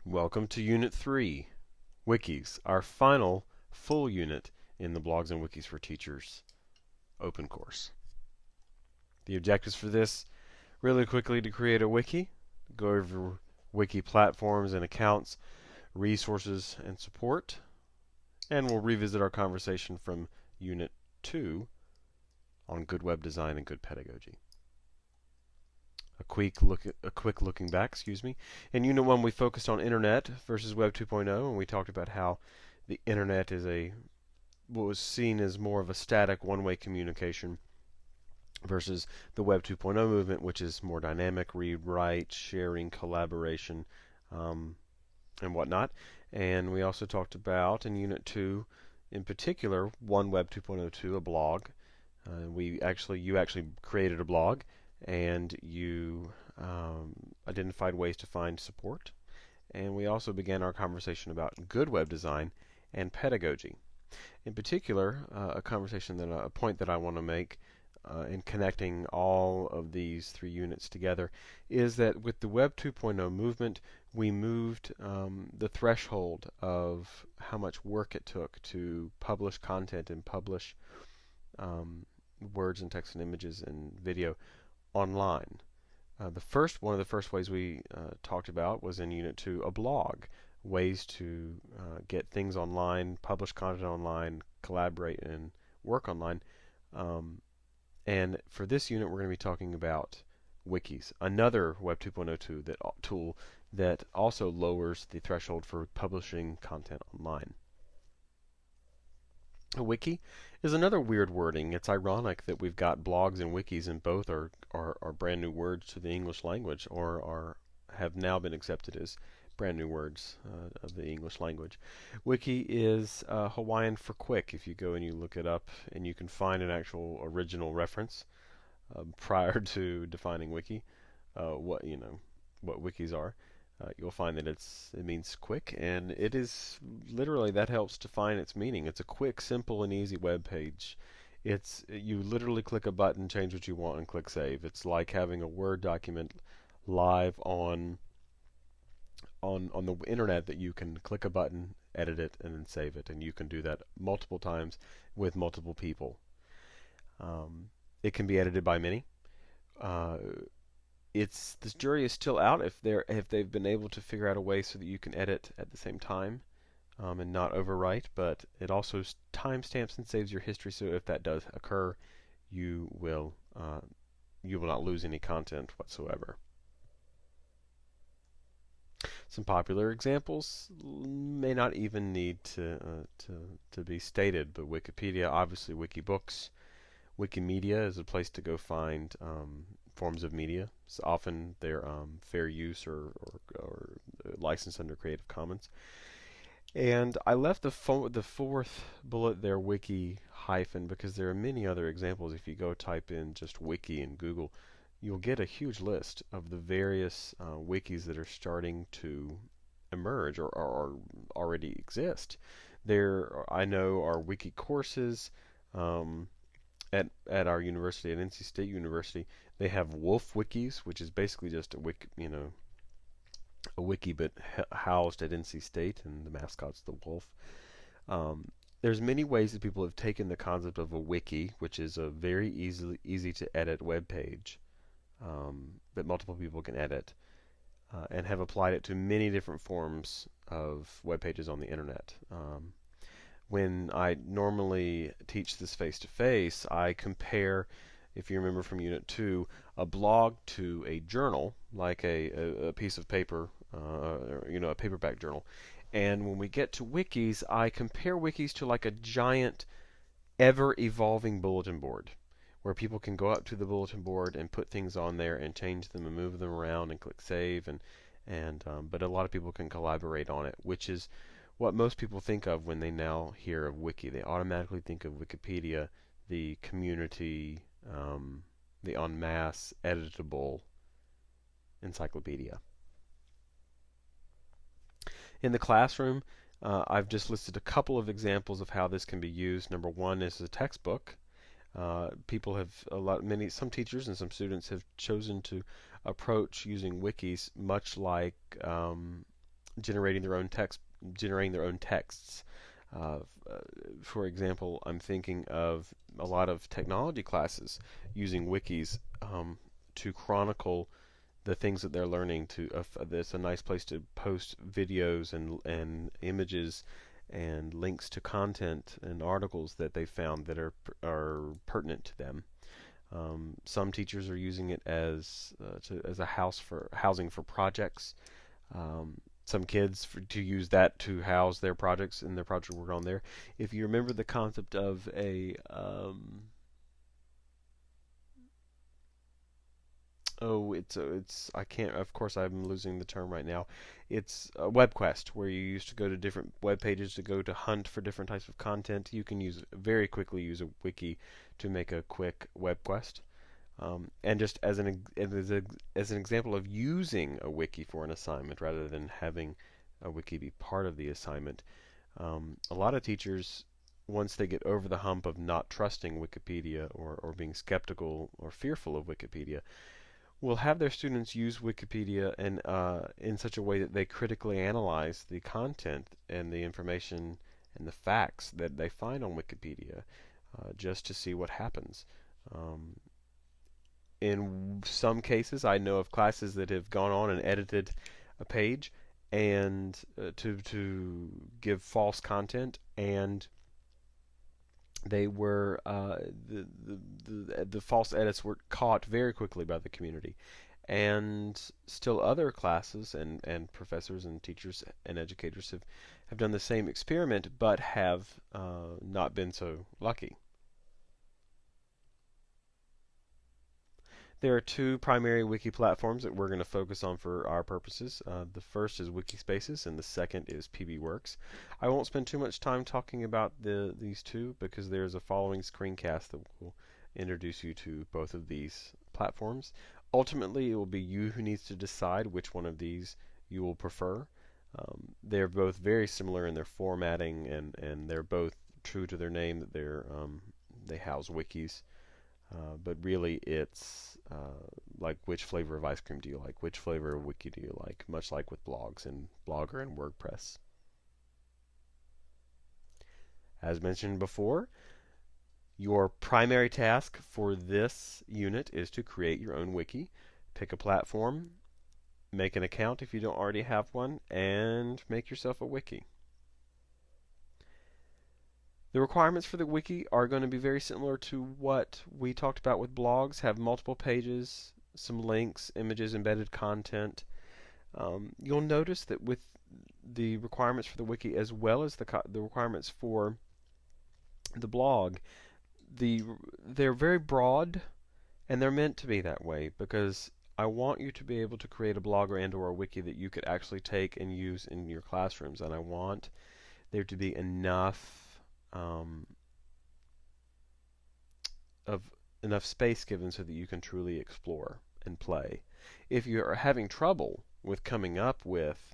Welcome to Unit 3, Wikis, our final full unit in the Blogs and Wikis for Teachers open course. The objectives for this, really quickly, to create a wiki, go over wiki platforms and accounts, resources and support, and we'll revisit our conversation from Unit 2 on good web design and good pedagogy. A quick looking back, In Unit 1, we focused on Internet versus Web 2.0, and we talked about how the Internet is what was seen as more of a static one-way communication versus the Web 2.0 movement, which is more dynamic, read, write, sharing, collaboration, and whatnot. And we also talked about, in Unit 2, in particular, one Web 2.02, a blog. You actually created a blog, and you identified ways to find support. And we also began our conversation about good web design and pedagogy. In particular, a point that I want to make in connecting all of these three units together is that with the Web 2.0 movement, we moved the threshold of how much work it took to publish content and publish words and text and images and video online. One of the first ways we talked about was in Unit 2, a blog, ways to get things online, publish content online, collaborate and work online. And for this unit, we're going to be talking about wikis, another Web 2.02 tool that also lowers the threshold for publishing content online. A wiki is another weird wording. It's ironic that we've got blogs and wikis, and both are brand new words to the English language, or have now been accepted as brand new words of the English language. Wiki is Hawaiian for quick. If you go and you look it up, and you can find an actual original reference prior to defining wiki, what wikis are. You'll find that it means quick, and it is literally, that helps define its meaning. It's a quick, simple, and easy web page. You literally click a button, change what you want, and click save. It's like having a Word document live on the internet that you can click a button, edit it, and then save it. And you can do that multiple times with multiple people. It can be edited by many. The jury is still out if they've been able to figure out a way so that you can edit at the same time and not overwrite. But it also timestamps and saves your history, so if that does occur, you will not lose any content whatsoever. Some popular examples may not even need to be stated, but Wikipedia, obviously, Wikibooks. Wikimedia is a place to go find forms of media. So often they're fair use or licensed under Creative Commons. And I left the fourth bullet there, wiki hyphen, because there are many other examples. If you go type in just wiki in Google, you'll get a huge list of the various wikis that are starting to emerge or already exist. There, I know, are wiki courses. At our university, at NC State University, they have wolf wikis, which is basically just a wiki but housed at NC State, and the mascot's the wolf. There's many ways that people have taken the concept of a wiki, which is a very easy to edit web page that multiple people can edit, and have applied it to many different forms of web pages on the internet. When I normally teach this face-to-face, I compare, if you remember from Unit 2, a blog to a journal, like a piece of paper, a paperback journal. And when we get to wikis, I compare wikis to like a giant, ever-evolving bulletin board, where people can go up to the bulletin board and put things on there and change them and move them around and click save, but a lot of people can collaborate on it, which is what most people think of when they now hear of wiki. They automatically think of Wikipedia, the community, the en masse editable encyclopedia. In the classroom, I've just listed a couple of examples of how this can be used. Number one is a textbook. Some teachers and some students have chosen to approach using wikis much like generating their own texts. Uh, uh, for example, I'm thinking of a lot of technology classes using wikis to chronicle the things that they're learning. It's a nice place to post videos and images and links to content and articles that they found that are pertinent to them. Some teachers are using it as a housing for projects. Some kids to use that to house their projects and their project work on there. If you remember the concept of it's I can't, of course I'm losing the term right now. It's a web quest where you used to go to different web pages to go to hunt for different types of content. You can very quickly use a wiki to make a quick web quest. And just as an example of using a wiki for an assignment rather than having a wiki be part of the assignment, a lot of teachers, once they get over the hump of not trusting Wikipedia or being skeptical or fearful of Wikipedia, will have their students use Wikipedia and in such a way that they critically analyze the content and the information and the facts that they find on Wikipedia just to see what happens. Um, in some cases, I know of classes that have gone on and edited a page and to give false content, and they were the false edits were caught very quickly by the community. And still other classes and professors and teachers and educators have done the same experiment but have not been so lucky. There are two primary wiki platforms that we're going to focus on for our purposes. The first is Wikispaces, and the second is PBWorks. I won't spend too much time talking about these two because there's a following screencast that will introduce you to both of these platforms. Ultimately, it will be you who needs to decide which one of these you will prefer. They're both very similar in their formatting, and they're both true to their name that they house wikis. But really, it's like which flavor of ice cream do you like? Which flavor of wiki do you like? Much like with blogs and Blogger and WordPress. As mentioned before, your primary task for this unit is to create your own wiki. Pick a platform, make an account if you don't already have one, and make yourself a wiki. The requirements for the wiki are going to be very similar to what we talked about with blogs. Have multiple pages, some links, images, embedded content. You'll notice that with the requirements for the wiki as well as the requirements for the blog, they're very broad, and they're meant to be that way because I want you to be able to create a blog or a wiki that you could actually take and use in your classrooms, and I want there to be enough of enough space given so that you can truly explore and play. If you are having trouble with coming up with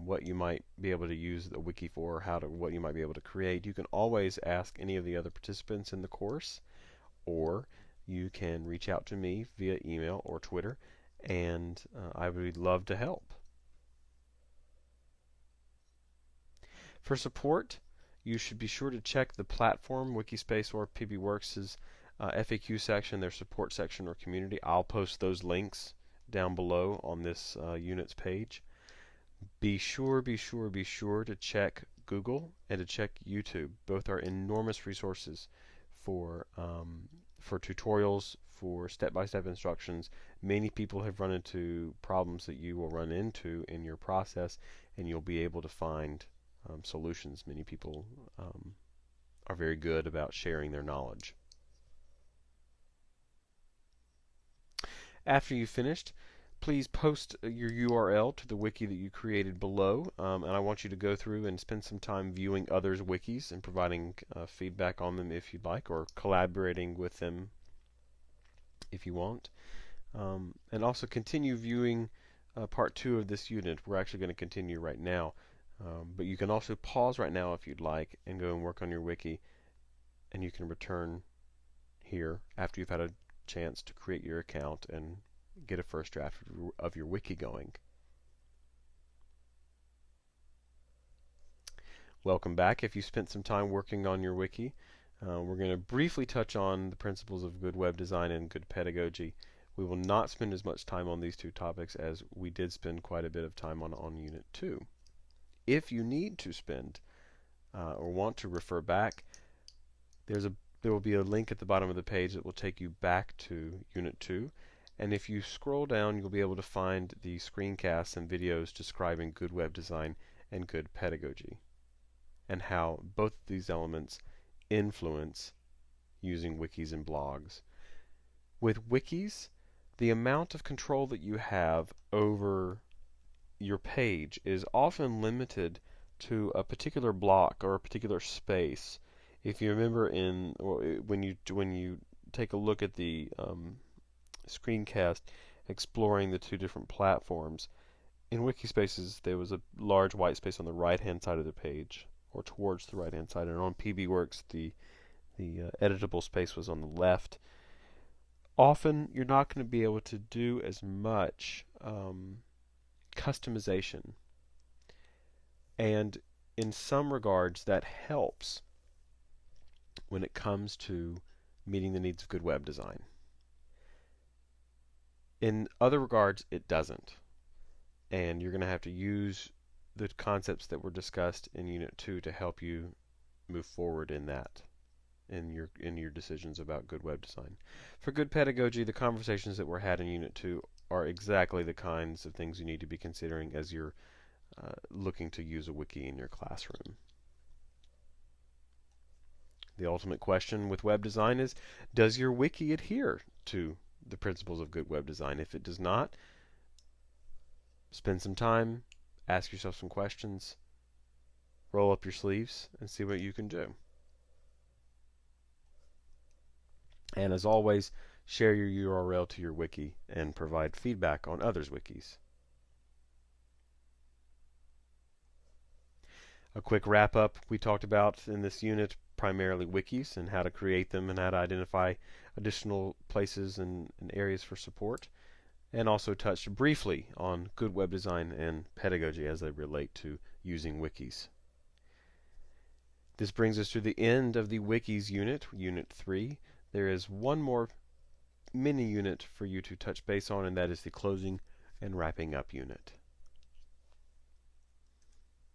what you might be able to use the wiki for, what you might be able to create, you can always ask any of the other participants in the course, or you can reach out to me via email or Twitter, and I would love to help. For support, you should be sure to check the platform, Wikispace or PBWorks' FAQ section, their support section or community. I'll post those links down below on this unit's page. Be sure to check Google and to check YouTube. Both are enormous resources for tutorials, for step-by-step instructions. Many people have run into problems that you will run into in your process, and you'll be able to find solutions. Many people are very good about sharing their knowledge. After you've finished, please post your URL to the wiki that you created below, and I want you to go through and spend some time viewing others' wikis and providing feedback on them if you'd like, or collaborating with them if you want. And also continue viewing part 2 of this unit. We're actually going to continue right now. But you can also pause right now if you'd like and go and work on your wiki, and you can return here after you've had a chance to create your account and get a first draft of your wiki going. Welcome back. If you spent some time working on your wiki, we're going to briefly touch on the principles of good web design and good pedagogy. We will not spend as much time on these two topics as we did spend quite a bit of time on Unit 2. If you need to spend or want to refer back, there will be a link at the bottom of the page that will take you back to Unit 2. And if you scroll down, you'll be able to find the screencasts and videos describing good web design and good pedagogy, and how both of these elements influence using wikis and blogs. With wikis, the amount of control that you have over your page is often limited to a particular block or a particular space. If you remember when you take a look at the screencast exploring the two different platforms, in Wikispaces there was a large white space on the right hand side of the page, or towards the right hand side, and on PBWorks the editable space was on the left. Often you're not going to be able to do as much customization, and in some regards that helps when it comes to meeting the needs of good web design. In other regards, it doesn't, and you're going to have to use the concepts that were discussed in Unit 2 to help you move forward in that, in your decisions about good web design. For good pedagogy, the conversations that were had in Unit 2 are exactly the kinds of things you need to be considering as you're looking to use a wiki in your classroom. The ultimate question with web design is, does your wiki adhere to the principles of good web design? If it does not, spend some time, ask yourself some questions, roll up your sleeves, and see what you can do. And as always, share your URL to your wiki and provide feedback on others' wikis. A quick wrap up: we talked about in this unit primarily wikis and how to create them and how to identify additional places and areas for support, and also touched briefly on good web design and pedagogy as they relate to using wikis. This brings us to the end of the wikis unit, Unit 3. There is one more mini unit for you to touch base on, and that is the closing and wrapping up unit.